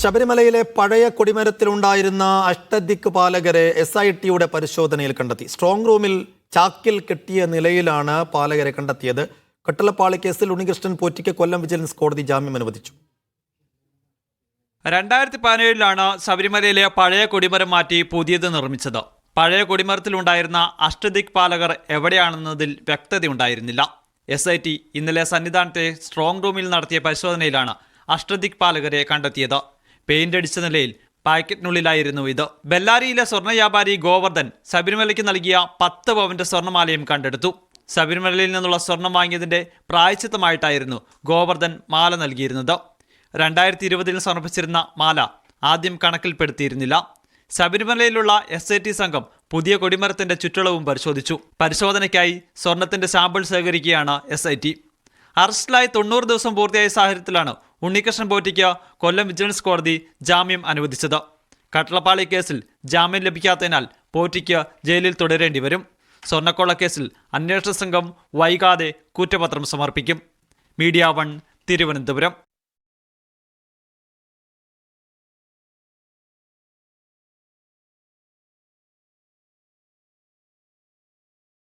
ശബരിമലയിലെ പഴയ കൊടിമരത്തിലുണ്ടായിരുന്ന അഷ്ടദിക്ക് പാലകരെ SITയുടെ പരിശോധനയിൽ കണ്ടെത്തി. സ്ട്രോങ് റൂമിൽ ചാക്കിൽ കെട്ടിയ നിലയിലാണ് പാലകരെ കണ്ടെത്തിയത്. കട്ടളപ്പാളി കേസിൽ ഉണ്ണികൃഷ്ണൻ പോറ്റിക്ക് കൊല്ലം വിജിലൻസ് കോടതി ജാമ്യം അനുവദിച്ചു. 2017 ശബരിമലയിലെ പഴയ കൊടിമരം മാറ്റി പുതിയത് നിർമ്മിച്ചത്. പഴയ കൊടിമരത്തിലുണ്ടായിരുന്ന അഷ്ടദിക് പാലകർ എവിടെയാണെന്നതിൽ വ്യക്തതയുണ്ടായിരുന്നില്ല. SIT ഇന്നലെ സന്നിധാനത്തെ സ്ട്രോങ് റൂമിൽ നടത്തിയ പരിശോധനയിലാണ് അഷ്ടദിക് പാലകരെ കണ്ടെത്തിയത്. പെയിന്റ് അടിച്ച നിലയിൽ പാക്കറ്റിനുള്ളിലായിരുന്നു ഇത്. ബെല്ലാരിയിലെ സ്വർണ്ണ വ്യാപാരി ഗോവർദ്ധൻ ശബരിമലയ്ക്ക് നൽകിയ 10 പവന്റെ സ്വർണ്ണമാലയും കണ്ടെടുത്തു. ശബരിമലയിൽ നിന്നുള്ള സ്വർണം വാങ്ങിയതിന്റെ പ്രായശ്ചിത്തമായിട്ടായിരുന്നു ഗോവർദ്ധൻ മാല നൽകിയിരുന്നത്. 2020 സമർപ്പിച്ചിരുന്ന മാല ആദ്യം കണക്കിൽപ്പെടുത്തിയിരുന്നില്ല. ശബരിമലയിലുള്ള SIT സംഘം പുതിയ കൊടിമരത്തിന്റെ ചുറ്റളവും പരിശോധിച്ചു. പരിശോധനയ്ക്കായി സ്വർണത്തിന്റെ സാമ്പിൾ ശേഖരിക്കുകയാണ് SIT. അറസ്റ്റിലായി 90 ദിവസം പൂർത്തിയായ സാഹചര്യത്തിലാണ് ഉണ്ണികൃഷ്ണൻ പോറ്റിക്ക് കൊല്ലം വിജിലൻസ് കോടതി ജാമ്യം അനുവദിച്ചത്. കട്ടളപ്പാളി കേസിൽ ജാമ്യം ലഭിക്കാത്തതിനാൽ പോറ്റിക്ക് ജയിലിൽ തുടരേണ്ടി വരും. സ്വർണ്ണക്കൊള്ള കേസിൽ അന്വേഷണ സംഘം വൈകാതെ കുറ്റപത്രം സമർപ്പിക്കും. മീഡിയ 1 തിരുവനന്തപുരം.